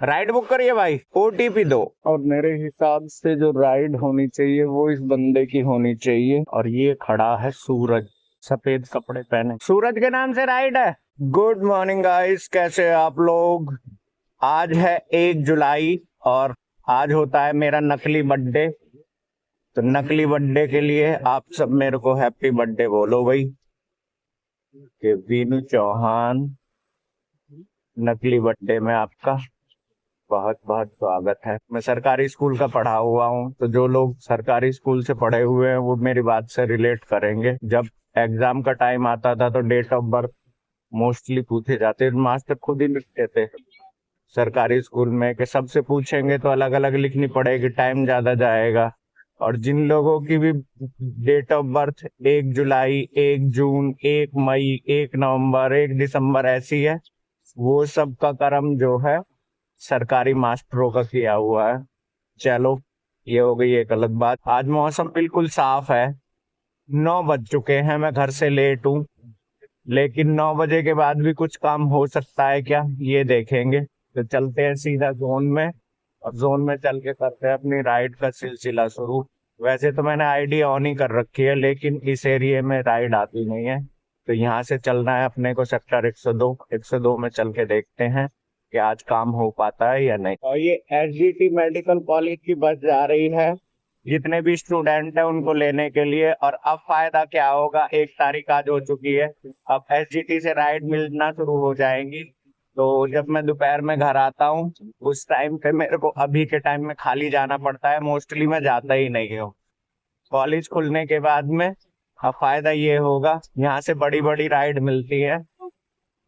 Ride book करिए भाई, OTP दो। और मेरे हिसाब से जो राइड होनी चाहिए वो इस बंदे की होनी चाहिए। और ये खड़ा है सूरज, सफेद कपड़े पहने, सूरज के नाम से राइड है। गुड मॉर्निंग गाइस, कैसे हैं आप लोग। आज है 1 जुलाई और आज होता है मेरा नकली बर्थडे। तो नकली बर्थडे के लिए आप सब मेरे को हैप्पी बर्थडे बोलो भाई। कि वीनू चौहान, नकली बर्थडे में आपका बहुत बहुत स्वागत है। मैं सरकारी स्कूल का पढ़ा हुआ हूँ, तो जो लोग सरकारी स्कूल से पढ़े हुए हैं वो मेरी बात से रिलेट करेंगे। जब एग्जाम का टाइम आता था तो डेट ऑफ बर्थ मोस्टली पूछे जाते, मास्टर खुद ही लिखते थे सरकारी स्कूल में कि सबसे पूछेंगे तो अलग अलग लिखनी पड़ेगी, टाइम ज्यादा जाएगा। और जिन लोगों की भी डेट ऑफ बर्थ 1 जुलाई, 1 जून, 1 मई, 1 नवंबर, 1 दिसंबर ऐसी है, वो सब का कर्म जो है सरकारी मास्टरों का किया हुआ है। चलो, ये हो गई एक अलग बात। आज मौसम बिल्कुल साफ है। 9 बज चुके हैं, मैं घर से लेट हूँ, लेकिन 9 बजे के बाद भी कुछ काम हो सकता है क्या, ये देखेंगे। तो चलते हैं सीधा जोन में, और जोन में चल के करते हैं अपनी राइड का सिलसिला शुरू। वैसे तो मैंने आईडी ऑन ही कर रखी है, लेकिन इस एरिया में राइड आती नहीं है। तो यहाँ से चलना है अपने को सेक्टर 102। 102 में चल के देखते हैं कि आज काम हो पाता है या नहीं। और ये एसजीटी मेडिकल कॉलेज की बस जा रही है जितने भी स्टूडेंट हैं उनको लेने के लिए। और अब फायदा क्या होगा, 1 तारीख आज हो चुकी है, अब एसजीटी से राइड मिलना शुरू हो जाएंगी। तो जब मैं दोपहर में घर आता हूँ उस टाइम पे मेरे को अभी के टाइम में खाली जाना पड़ता है, मोस्टली मैं जाता ही नहीं हूँ। कॉलेज खुलने के बाद में अब फायदा ये होगा, यहाँ से बड़ी बड़ी राइड मिलती है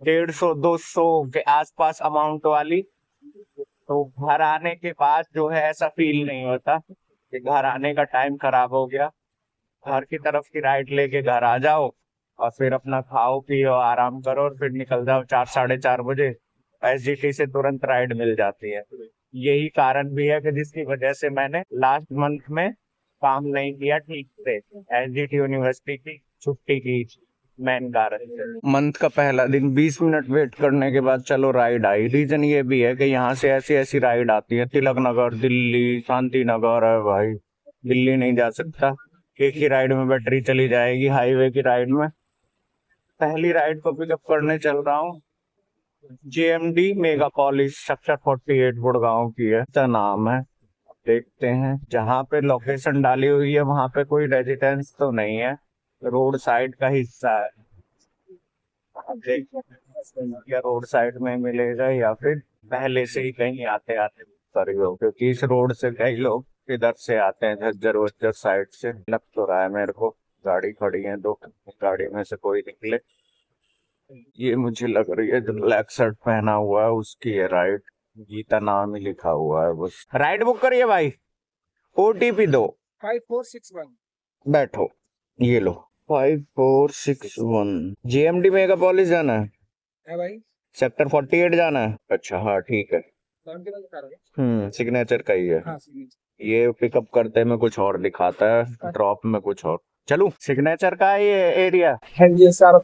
150-200 के आसपास अमाउंट वाली। तो घर आने के बाद जो है ऐसा फील नहीं होता कि घर आने का टाइम खराब हो गया। घर की तरफ की राइड लेके घर आ जाओ और फिर अपना खाओ पियो आराम करो और फिर निकल जाओ 4-4:30 बजे। एसजीटी से तुरंत राइड मिल जाती है। यही कारण भी है कि जिसकी वजह से मैंने लास्ट मंथ में काम नहीं किया ठीक से, एसजीटी यूनिवर्सिटी की छुट्टी की मेन कारण। मंथ का पहला दिन 20 मिनट वेट करने के बाद चलो राइड आई। रीजन ये भी है कि यहाँ से ऐसी ऐसी राइड आती है, तिलक नगर, दिल्ली, शांति नगर है भाई, दिल्ली नहीं जा सकता, एक ही राइड में बैटरी चली जाएगी हाईवे की राइड में। पहली राइड को पिकअप करने चल रहा हूँ, JMD mega polish sector 48 Gurgaon की है, इसका नाम है। देखते हैं, जहाँ पे लोकेशन डाली हुई है वहां पे कोई रेजिडेंस तो नहीं है, रोड साइड का हिस्सा है। अब देखते हैं क्या रोड साइड में मिलेगा या फिर पहले से ही कहीं आते आते कर लोग, क्योंकि इस रोड से कई लोग इधर से आते हैं, झज्जर वज्जर साइड से। लग तो रहा है मेरे को गाड़ी खड़ी है दो, गाड़ी में से कोई निकले। ये मुझे लग रही है जो ब्लैक शर्ट पहना हुआ है उसकी है राइड, गीता नाम ही लिखा हुआ है बस। राइड बुक करिए भाई, ओटीपी दो। 5461 बैठो, ये लो 5461। जेएमडी मेगा पॉलिश जाना है भाई, सेक्टर 48 जाना है। अच्छा हाँ ठीक है, कौन के पास कार है? सिग्नेचर का ही है। हाँ, signature। ये पिकअप करते में कुछ और दिखाता है, ड्रॉप में कुछ और। चलू, सिग्नेचर का है ये एरिया। हाँ जी सर,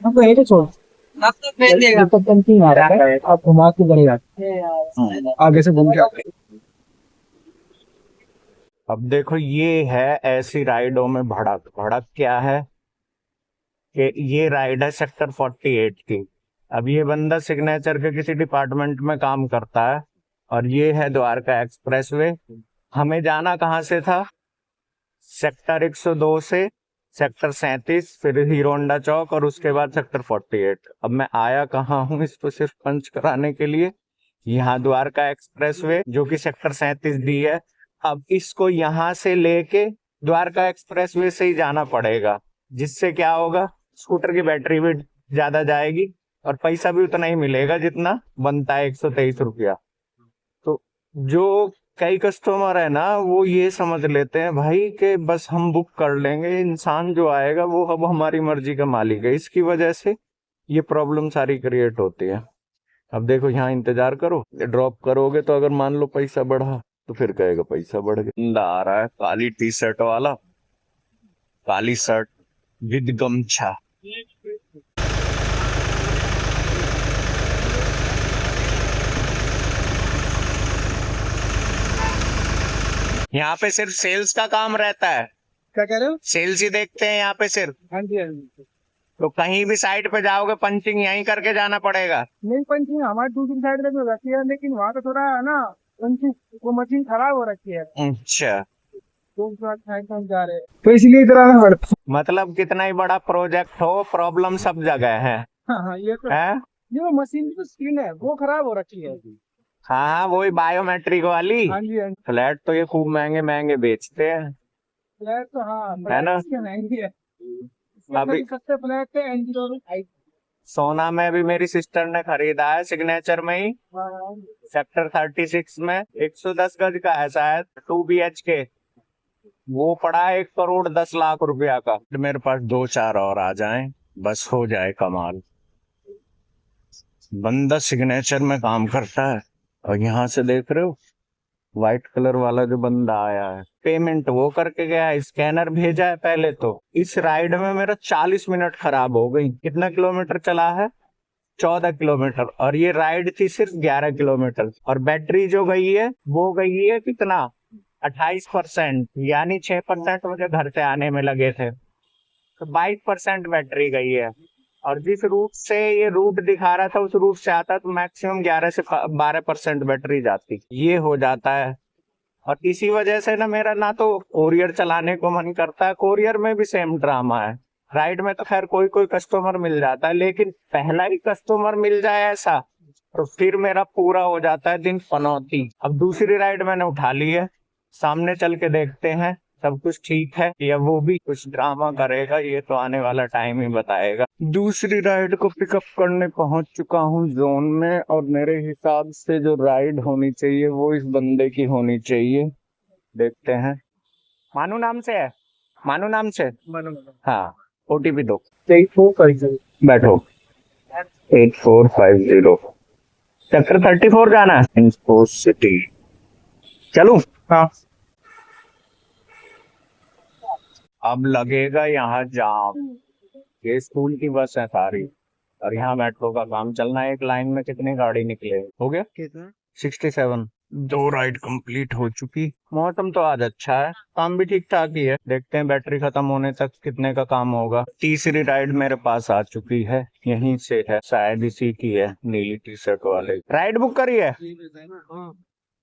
आपको यहीं पे छोड़ आप तो भेज देगा, जब तक कंटिन्यू आ रहा है आप घुमा के गले जाते आगे से घूम के आते हैं। अब देखो, ये है ऐसी राइडों में भड़क। भड़क क्या है कि ये राइड है सेक्टर 48 की। अब ये बंदा सिग्नेचर के किसी डिपार्टमेंट में काम करता है, और ये है द्वारका एक्सप्रेसवे। हमें जाना कहाँ से था, सेक्टर 102 से सेक्टर 37, फिर हीरो होंडा चौक और उसके बाद सेक्टर 48। अब मैं आया कहाँ हूँ इसको सिर्फ पंच कराने के लिए, यहाँ द्वारका एक्सप्रेसवे जो कि सेक्टर 37 दी है। अब इसको यहाँ से लेके द्वारका एक्सप्रेसवे से ही जाना पड़ेगा, जिससे क्या होगा, स्कूटर की बैटरी भी ज्यादा जाएगी और पैसा भी उतना ही मिलेगा जितना बनता है, 123 रुपया। तो जो कई कस्टमर है ना वो ये समझ लेते हैं भाई कि बस हम बुक कर लेंगे, इंसान जो आएगा वो अब हमारी मर्जी का मालिक है। इसकी वजह से ये प्रॉब्लम सारी क्रिएट होती है। अब देखो, यहाँ इंतजार करो, ड्रॉप करोगे तो अगर मान लो पैसा बढ़ा तो फिर कहेगा पैसा बढ़ गया। बंदा आ रहा है काली टी शर्ट वाला, काली शर्ट विद गमछा। यहाँ पे सिर्फ सेल्स का काम रहता है, क्या कह रहे हो? सेल्स ही देखते हैं यहाँ पे सिर्फ। हाँ जी, हाँ जी। तो कहीं भी साइड पे जाओगे पंचिंग यहीं करके जाना पड़ेगा। नहीं, पंचिंग हमारी दूसरी साइड में तो रखी है, लेकिन वहाँ पे थोड़ा है ना, पंचिंग वो मशीन खराब हो रखी है, अच्छा, तो उस बाद साइड में जा रहे हैं, तो इसलिए इतना ना पड़ता। मतलब कितना ही बड़ा प्रोजेक्ट हो प्रॉब्लम सब जगह है। हाँ हाँ, ये तो है ये वो मशीन की जो स्क्रीन है वो खराब हो रखी है। हाँ हाँ, वही बायोमेट्रिक वाली। हाँ जी, हाँ जी। फ्लैट तो ये खूब महंगे महंगे बेचते हैं, फ्लैट तो हाँ, है ना। इसके महंगी है। इसके अभी अंदर सस्ते फ्लैट थे एनजी। सोना में भी मेरी सिस्टर ने खरीदा है सिग्नेचर में ही, सेक्टर 36 में, 110 गज का है शायद, 2 BHK। वो पड़ा है 1 करोड़ 10 लाख रुपया का। मेरे पास 2 4 और आ जाएं बस हो जाए कमाल। बंदा सिग्नेचर में काम करता है, और यहाँ से देख रहे हो व्हाइट कलर वाला जो बंदा आया है, पेमेंट वो करके गया है, स्कैनर भेजा है पहले तो। इस राइड में मेरा 40 मिनट खराब हो गई। कितना किलोमीटर चला है? 14 किलोमीटर, और ये राइड थी सिर्फ 11 किलोमीटर। और बैटरी जो गई है वो गई है कितना, 28%, यानी 6% मुझे घर से आने में लगे थे, तो 22% बैटरी गई है। और जिस रूट से ये रूट दिखा रहा था उस रूट से आता तो मैक्सिमम 11 से 12% बैटरी जाती। ये हो जाता है। और इसी वजह से ना मेरा ना तो कोरियर चलाने को मन करता है, कोरियर में भी सेम ड्रामा है। राइड में तो खैर कोई कोई कस्टमर मिल जाता है, लेकिन पहला ही कस्टमर मिल जाए ऐसा तो फिर मेरा पूरा हो जाता है दिन पनौती। अब दूसरी राइड मैंने उठा ली है, सामने चल के देखते हैं सब कुछ ठीक है या वो भी कुछ ड्रामा करेगा, ये तो आने वाला टाइम ही बताएगा। दूसरी राइड को पिकअप करने पहुंच चुका हूँ जोन में, और मेरे हिसाब से जो राइड होनी चाहिए वो इस बंदे की होनी चाहिए। देखते हैं। मानू नाम से है, मानू नाम से। हाँ, OTP दो। 8450। बैठो। 8450, सेक्टर 34 जाना है, इंफो सिटी। चलूं? हाँ, अब लगेगा यहाँ जाम। ये स्कूल की बस है सारी, और यहाँ मेट्रो का काम चलना है। एक लाइन में कितनी गाड़ी निकले, हो गया कितना? 67। 2 राइड कंप्लीट हो चुकी। मौसम तो आज अच्छा है, काम भी ठीक ठाक ही है। देखते हैं बैटरी खत्म होने तक कितने का काम होगा। तीसरी राइड मेरे पास आ चुकी है, यहीं से है, शायद इसी की है, नीली टी-शर्ट वाले। राइड बुक करी है?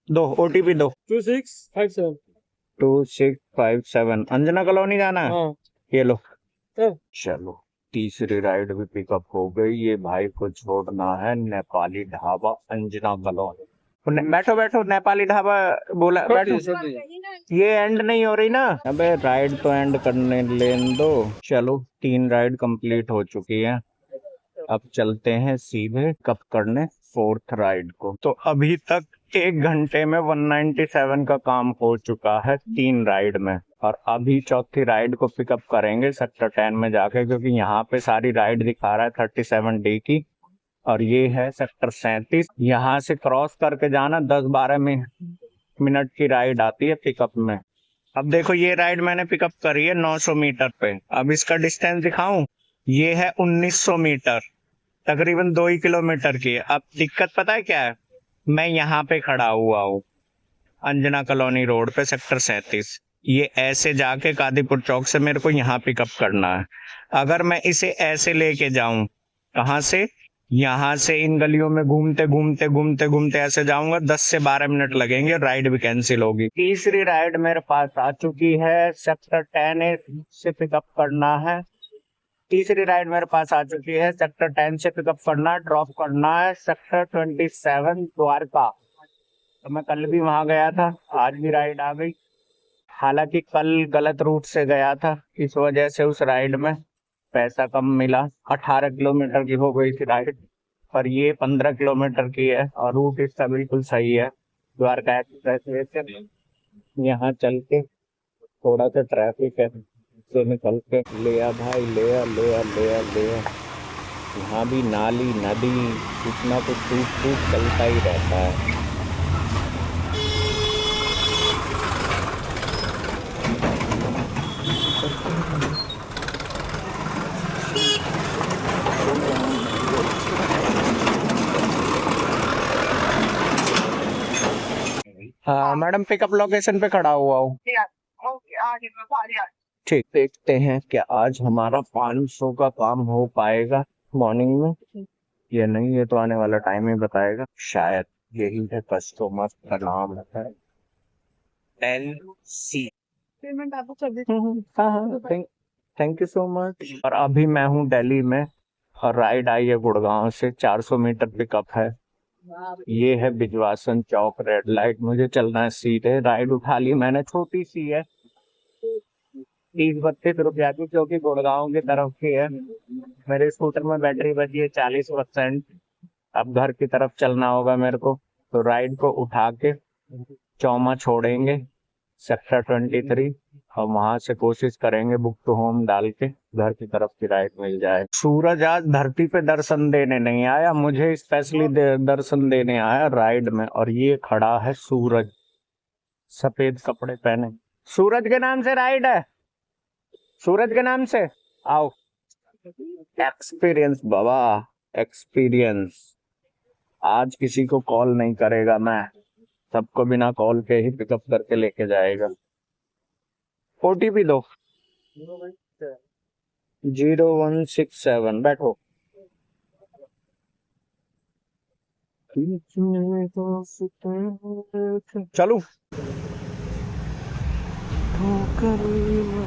दो, OTP दो। 2657। 2657, अंजना कॉलोनी जाना है। हाँ। ये लो। हाँ। चलो, तीसरी राइड भी पिकअप हो गई। ये भाई को छोड़ना है नेपाली ढाबा अंजना कॉलोनी। बैठो बैठो, नेपाली ढाबा बोला, बैठो। ये एंड नहीं हो रही ना। अबे राइड तो एंड करने लेन दो। चलो, 3 राइड कंप्लीट हो चुकी है। अब चलते हैं सीधे कब करने 4th राइड को। तो अभी तक 1 घंटे में 197 का काम हो चुका है 3 राइड में। और अभी चौथी राइड को पिकअप करेंगे सेक्टर 10 में जाके, क्योंकि यहाँ पे सारी राइड दिखा रहा है 37D की, और ये है सेक्टर 37। यहाँ से क्रॉस करके जाना 10-12 मिनट की राइड आती है पिकअप में। अब देखो ये राइड मैंने पिकअप करी है 900 मीटर पे। अब इसका डिस्टेंस दिखाऊं, ये है 1900 मीटर, तकरीबन 2 ही किलोमीटर की है। अब दिक्कत पता है क्या है, मैं यहाँ पे खड़ा हुआ हूँ अंजना कॉलोनी रोड पे सेक्टर 37। ये ऐसे जाके कादीपुर चौक से मेरे को यहाँ पिकअप करना है। अगर मैं इसे ऐसे लेके जाऊं, कहाँ से, यहाँ से इन गलियों में घूमते घूमते घूमते घूमते ऐसे जाऊंगा, 10 से 12 मिनट लगेंगे, राइड भी कैंसिल होगी। तीसरी राइड मेरे पास आ चुकी है, सेक्टर 10 से पिकअप करना है। तीसरी राइड मेरे पास आ चुकी है, सेक्टर 10 से पिकअप करना, ड्रॉप करना है सेक्टर 27 द्वारका। तो मैं कल भी वहां गया था, आज भी राइड आ गई। हालांकि कल गलत रूट से गया था, इस वजह से उस राइड में पैसा कम मिला। 18 किलोमीटर की हो गई थी राइड, पर ये 15 किलोमीटर की है, और रूट इसका बिल्कुल सही है। द्वारका एक्सप्रेस वे से यहाँ चल के थोड़ा सा ट्रैफिक है, से निकल के ले आ भाई, ले आ ले आ ले आ ले आ। यहाँ भी नाली नदी कुछ ना कुछ टूट फूट चलता ही रहता है। हाँ मैडम, पिकअप लोकेशन पे खड़ा हुआ हूँ। ठीक, देखते हैं क्या आज हमारा 500 का काम हो पाएगा मॉर्निंग में। ये नहीं, ये तो आने वाला टाइम ही बताएगा। शायद यही है कस्टमर का नाम है LC। पेमेंट आपको कर दी। हाँ हाँ, थैंक यू सो मच। और अभी मैं हूँ दिल्ली में और राइड आई है गुड़गांव से, 400 मीटर पिकअप है। ये है बिजवासन चौक, रेड लाइट, मुझे चलना है सीधे। राइड उठा ली मैंने, छोटी सी है, 30-32 रुपया की, क्योंकि गुड़गांव की तरफ की है। मेरे स्कूटर में बैटरी बची है 40%। अब घर की तरफ चलना होगा मेरे को, तो राइड को उठा के चौमा छोड़ेंगे सेक्टर 23, और वहां से कोशिश करेंगे बुक टू होम डाल के घर की तरफ की राइड मिल जाए। सूरज आज धरती पे दर्शन देने नहीं आया, मुझे स्पेशली दर्शन देने आया राइड में। और ये खड़ा है सूरज, सफेद कपड़े पहने। सूरज के नाम से राइड है, सूरज के नाम से आओ। एक्सपीरियंस बाबा, एक्सपीरियंस। आज किसी को कॉल नहीं करेगा मैं, सबको बिना कॉल के ही पिकअप करके लेके जाएगा। OTP दो। 0167, बैठो। चलो।